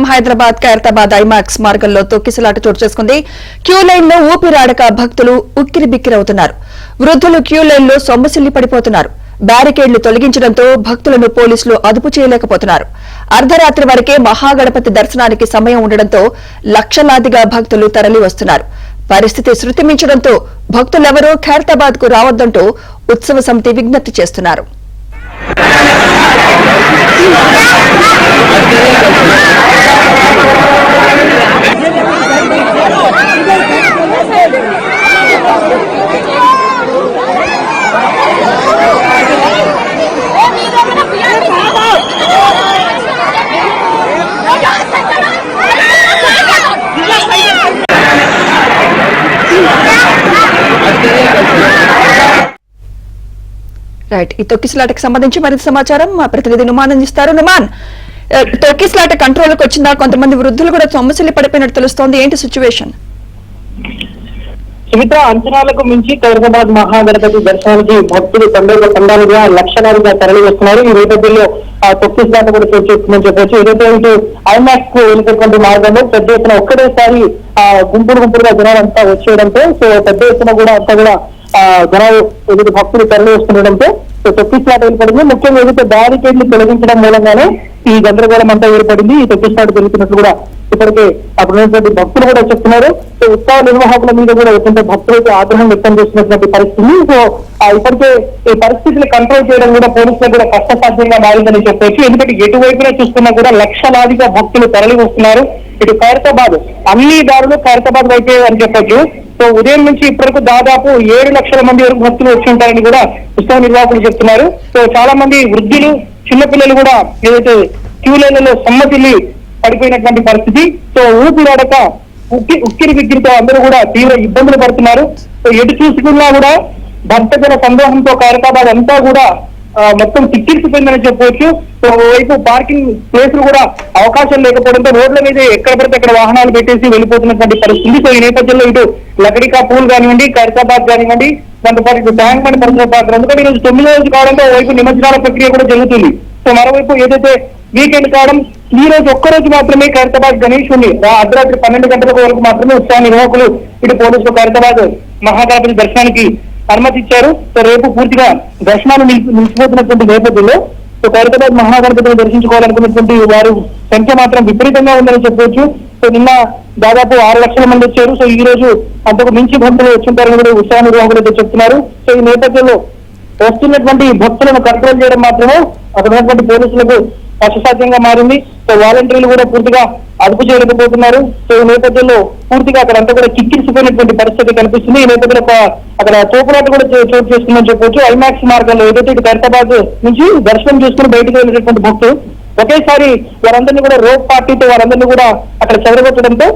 సమాచారం. హైదరాబాద్ ఖైరతాబాద్ ఐమాక్స్ మార్గంలో తొక్కిసలాట చోటు చేసుకుంది. క్యూ లైన్ లో ఊపిరాడక భక్తులు ఉక్కిరిబిక్కిరవుతున్నారు. వృద్ధులు క్యూ లైన్ లో సొమ్మసిల్లి పడిపోతున్నారు. బ్యారికేడ్లు తొలగించడంతో భక్తులను పోలీసులు అదుపు చేయలేకపోతున్నారు. అర్ధరాత్రి వరకే మహాగణపతి దర్శనానికి సమయం ఉండడంతో లక్షలాదిగా భక్తులు తరలి వస్తున్నారు. పరిస్థితి శృతిమించడంతో భక్తులెవరూ ఖైరతాబాద్ కు రావద్దంటూ ఉత్సవ సమితి విజ్ఞప్తి చేస్తున్నారు. రైట్, ఈ తొక్కిసలాటకు సంబంధించి మరింత సమాచారం మా ప్రతినిధి నుమాన్ అందిస్తారు. నుమాన్, తొక్కిసలాట కంట్రోల్కి వచ్చిందా? కొంతమంది వృద్ధులు కూడా సొమ్మసిల్లి పడిపోయినట్టు తెలుస్తోంది. ఏంటి సిచ్యువేషన్? సుమిత్ర, అంచనాలకు మించి ఖైరతాబాద్ మహాగణపతి దర్శనానికి భక్తులు తండాలుగా లక్షలాదిగా తరలి వస్తున్నారు. ఈ నేపథ్యంలో తొక్కిసలాట కూడా చోటు చేసుకుందని చెప్పవచ్చు. ఏదైతే ఇటు ఐమాక్స్ కు వెళ్ళినటువంటి మార్గంలో పెద్ద ఎత్తున ఒక్కటేసారి గుంపులుగా జనాలంతా వచ్చేయడంతో సో పెద్ద ఎత్తున కూడా అంతా కూడా జనాలు ఏదైతే భక్తులు తరలి వస్తుండడంతో తొక్కిసలాట ఏర్పడింది. ముఖ్యంగా ఏదైతే బ్యారికేడ్లు తొలగించడం మూలంగానే ఈ గందరగోళం అంతా ఏర్పడింది. ఈ తొక్కిసలాట జరుగుతున్నట్లు కూడా ఇప్పటికే అక్కడ ఉన్నటువంటి భక్తులు కూడా చెప్తున్నారు. సో ఉత్సవ నిర్వాహకుల మీద కూడా ఎటువంటి భక్తులైతే ఆగ్రహం వ్యక్తం చేస్తున్నటువంటి పరిస్థితి. సో ఇప్పటికే ఈ పరిస్థితిని కంట్రోల్ చేయడం కూడా పోలీసులకు కూడా కష్టసాధ్యంగా మారిందని చెప్పవచ్చు. ఎందుకంటే ఎటువైపునే చూస్తున్నా కూడా లక్షలాదిగా భక్తులు తరలి వస్తున్నారు. ఇటు ఖైరతాబాద్ అన్ని దారులు ఖైరతాబాద్ వైపే అని చెప్పొచ్చు. సో ఉదయం నుంచి ఇప్పటివరకు దాదాపు 7 లక్షల మంది వరకు భక్తులు వచ్చి ఉంటారని కూడా ఉత్సవ నిర్వాహకులు చెప్తున్నారు. సో చాలా మంది వృద్ధులు, చిన్నపిల్లలు కూడా ఏదైతే క్యూ లైన్లలో సమ్మతిల్లి పడిపోయినటువంటి పరిస్థితి. సో ఊపిరాడక ఉక్కిరి బిక్కిరితో అందరూ కూడా తీవ్ర ఇబ్బందులు పడుతున్నారు. సో ఎటు చూసుకున్నా కూడా భక్తజన సందోహంతో ఖైరతాబాద్ అంతా కూడా మొత్తం తిక్కిరిసిపోయిందని చెప్పవచ్చు. సో ఓవైపు పార్కింగ్ ప్లేసులు కూడా అవకాశం లేకపోవడంతో రోడ్ల మీద ఎక్కడ పడితే అక్కడ వాహనాలు పెట్టేసి వెళ్ళిపోతున్నటువంటి పరిస్థితి. సో ఈ నేపథ్యంలో ఇటు లకడికా పూల్ కానివ్వండి, ఖైరతాబాద్ కానివ్వండి, దాంతోపాటు ఇటు ట్యాంక్ బండ్ పరిసర ప్రాంతం, ఎందుకంటే ఈరోజు 9వ రోజు కావడంతో ఓవైపు నిమజ్జనాల ప్రక్రియ కూడా జరుగుతుంది. సో మరోవైపు ఏదైతే వీకెండ్ కావడం, ఈ రోజు ఒక్కరోజు మాత్రమే ఖైరతాబాద్ గణేశుని అర్ధరాత్రి 12 గంటల వరకు మాత్రమే ఉత్సవ నిర్వాహకులు ఇటు పోలీసులు ఖైరతాబాద్ మహాగణపతి దర్శనానికి అనుమతి ఇచ్చారు. సో రేపు పూర్తిగా దర్శనాలు నిలిచిపోతున్నటువంటి నేపథ్యంలో సో ఖైరతాబాద్ మహాగణపతిని దర్శించుకోవాలనుకున్నటువంటి వారు సంఖ్య మాత్రం విపరీతంగా ఉందని చెప్పవచ్చు. సో నిన్న దాదాపు 6 లక్షల మంది వచ్చారు. సో ఈ రోజు అంతకు మించి భక్తులు వచ్చింటారని కూడా ఉత్సవ నిర్వాహకులు అయితే చెప్తున్నారు. సో ఈ నేపథ్యంలో వస్తున్నటువంటి భక్తులను కంట్రోల్ చేయడం మాత్రమే అక్కడ ఉన్నటువంటి పోలీసులకు కష్టసాధ్యంగా మారింది. సో వాలంటీర్లు కూడా పూర్తిగా అదుపు చేయలేకపోతున్నారు. సో ఈ నేపథ్యంలో పూర్తిగా అక్కడంతా కూడా కిక్కిరిసిపోయినటువంటి పరిస్థితి కనిపిస్తుంది. ఈ నేపథ్యంలో అక్కడ తోపులాట కూడా చోటు చేసుకుందని చెప్పవచ్చు. ఐమాక్స్ మార్గంలో ఏదైతే ఇటు ఖైరతాబాద్ నుంచి దర్శనం చేసుకుని బయటకు వెళ్ళినటువంటి భక్తులు ఒకేసారి వారందరినీ కూడా రోడ్ పార్టీతో వారందరినీ కూడా అక్కడ చెదరగొట్టడంతో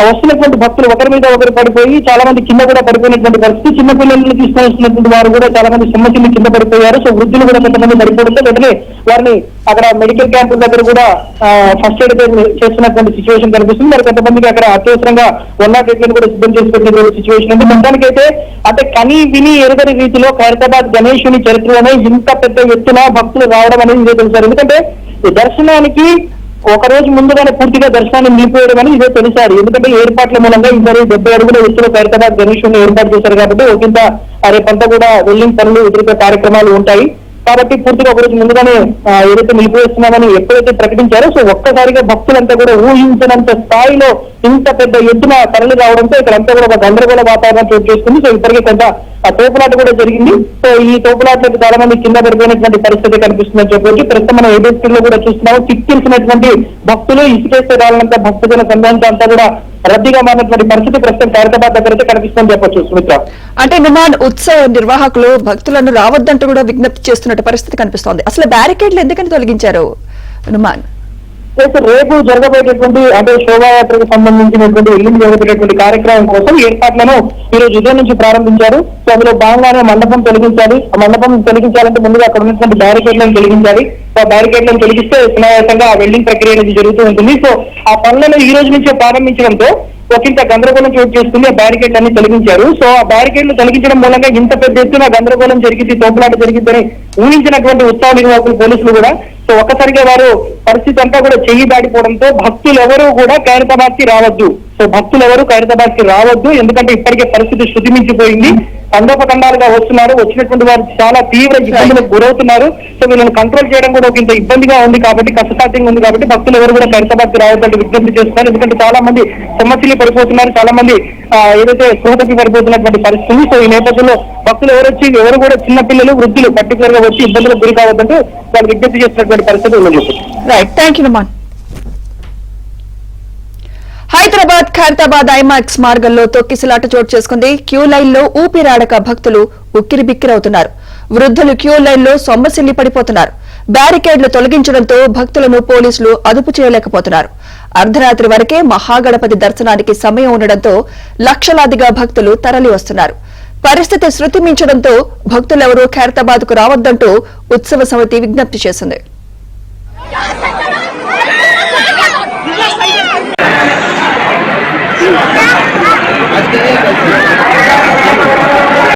వస్తున్నటువంటి భక్తులు ఒకరి మీద ఒకరు పడిపోయి చాలా మంది కింద కూడా పడిపోయినటువంటి పరిస్థితి. చిన్న పిల్లల్ని తీసుకొని వస్తున్నటువంటి వారు కూడా చాలా మంది సొమ్మసిల్లి కింద పడిపోయారు. సో వృద్ధులు కూడా కొంతమంది పడిపోవడంతో వెంటనే వారిని అక్కడ మెడికల్ క్యాంపుల దగ్గర కూడా ఫస్ట్ ఎయిడ్ చేస్తున్నటువంటి సిచ్యువేషన్ కనిపిస్తుంది. మరి కొంతమందికి అక్కడ అత్యవసరంగా 108 కూడా సిద్ధం చేసి పెట్టినటువంటి సిచ్యువేషన్ ఉంది. మొత్తానికైతే అంటే కని విని ఎరుగని రీతిలో ఖైరతాబాద్ గణేశుని చరిత్రలోనే ఇంత పెద్ద ఎత్తున భక్తులు రావడం అనేది ఇదే తెలుసారు. ఎందుకంటే దర్శనానికి ఒక రోజు ముందుగానే పూర్తిగా దర్శనాన్ని నిలిపివేయడం అని ఇదే తెలిసారు. ఎందుకంటే ఏర్పాట్ల మూలంగా ఈసారి 70 అడుగుల ఎత్తులో ఖైరతాబాద్ గణేశుని ఏర్పాటు చేశారు కాబట్టి ఒకంత రేపంతా కూడా వెల్లింగ్ పనులు వ్యతిరేక కార్యక్రమాలు ఉంటాయి. కాబట్టి పూర్తిగా ఒక రోజు ముందుగానే ఏదైతే నిలిపివేస్తున్నామని ఎప్పుడైతే ప్రకటించారో సో ఒక్కసారిగా భక్తులంతా కూడా ఊహించినంత స్థాయిలో ఇంత పెద్ద ఎత్తున తరలి రావడంతో ఇక్కడంతా కూడా ఒక గందరగోళ వాతావరణం చోటు చేసుకుంది. సో ఇప్పటికే కొంత తోపులాట కూడా జరిగింది. సో ఈ తోపులాట్లకు చాలా మంది కింద పడిపోయినటువంటి పరిస్థితి కనిపిస్తుందని చెప్పవచ్చు. ప్రస్తుతం మనం ఏబిఎస్లో కూడా చూస్తున్నాము. చిక్కిల్సినటువంటి భక్తులు ఇసుకేస్తే రాళ్ళంతా భక్తుల సంబంధం అంతా కూడా రద్దీగా మారినటువంటి పరిస్థితి ప్రస్తుతం ఖైరతాబాద్ దగ్గర అయితే కనిపిస్తుందని చెప్పొచ్చు. సుమిత్ర, అంటే నుమాన్ ఉత్సవ నిర్వాహకులు భక్తులను రావద్దంటూ కూడా విజ్ఞప్తి చేస్తున్నట్టు పరిస్థితి కనిపిస్తోంది. అసలు బ్యారికేడ్లు ఎందుకని తొలగించారు నుమాన్? రేపు జరగబోయేటటువంటి అంటే శోభాయాత్రకు సంబంధించినటువంటి ఎల్లుండి జరగబోయేటువంటి కార్యక్రమం కోసం ఏర్పాట్లను ఈ రోజు ఉదయం నుంచి ప్రారంభించారు. సో అందులో భాగంగానే మండపం తొలగించాలి. ఆ మండపం తొలగించాలంటే ముందుగా అక్కడ ఉన్నటువంటి బ్యారికేడ్లను తొలగించాలి. బ్యారికేడ్లను తొలగిస్తే సునాయాసంగా ఆ వెల్డింగ్ ప్రక్రియ అనేది జరుగుతూ ఉంటుంది. సో ఆ పనులను ఈ రోజు నుంచే ప్రారంభించడంతో ఒకంత గందరగోళం చోటు చేసుకుని ఆ బ్యారికేడ్లు అన్ని తొలగించారు. సో ఆ బ్యారికేడ్లు తొలగించడం మూలంగా ఇంత పెద్ద ఎత్తున గందరగోళం జరిగింది, తోపులాట జరిగిందని ఊహించినటువంటి ఉత్సవ నిర్వాహకులు పోలీసులు కూడా సో ఒక్కసారిగా వారు పరిస్థితి అంతా కూడా చెయ్యి దాడిపోవడంతో భక్తులు ఎవరూ కూడా ఖైరతాబాద్ కి రావద్దు, సో భక్తులు ఎవరు ఖైరతాబాద్ కి రావద్దు, ఎందుకంటే ఇప్పటికే పరిస్థితి శృతిమించిపోయింది. తండోపతండాలుగా వస్తున్నారు, వచ్చినటువంటి వారు చాలా తీవ్ర ఇబ్బందులకు గురవుతున్నారు. సో వీళ్ళని కంట్రోల్ చేయడం కూడా ఒక ఇంత ఇబ్బందిగా ఉంది కాబట్టి, కష్టసాధ్యంగా ఉంది కాబట్టి భక్తులు ఎవరు కూడా ఖైరతాబాద్ కి రావద్దంటే విజ్ఞప్తి చేస్తున్నారు. ఎందుకంటే చాలా మంది సమస్యలు పడిపోతున్నారు, చాలా మంది ఏదైతే స్పృహతకి పడిపోతున్నటువంటి పరిస్థితి. సో ఈ నేపథ్యంలో భక్తులు ఎవరు కూడా చిన్న పిల్లలు, వృద్ధులు పర్టికులర్ గా వచ్చి ఇబ్బందులకు గురి కావద్దంటూ వాళ్ళు విజ్ఞప్తి చేస్తున్నటువంటి పరిస్థితి ఉందని చెప్పారు. Right, thank you Naman. Hyderabad Khairatabad IMAX మార్గంలో తొక్కిసలాట చోటు చేసుకుంది. క్యూ లైన్ లో ఊపిరాడక భక్తులు ఉక్కిరిబిక్కిరవుతున్నారు. వృద్ధులు క్యూ లైన్ లో సొమ్మసిల్లి పడిపోతున్నారు. బ్యారికేడ్లు తొలగించడంతో భక్తులను పోలీసులు అదుపు చేయలేకపోతున్నారు. అర్ధరాత్రి వరకే మహాగణపతి దర్శనానికి సమయం ఉండడంతో లక్షలాదిగా భక్తులు తరలి వస్తున్నారు. పరిస్థితి శృతి మించడంతో భక్తులెవరూ ఖైరతాబాద్ కు రావద్దంటూ ఉత్సవ సమితి విజ్ఞప్తి చేసింది.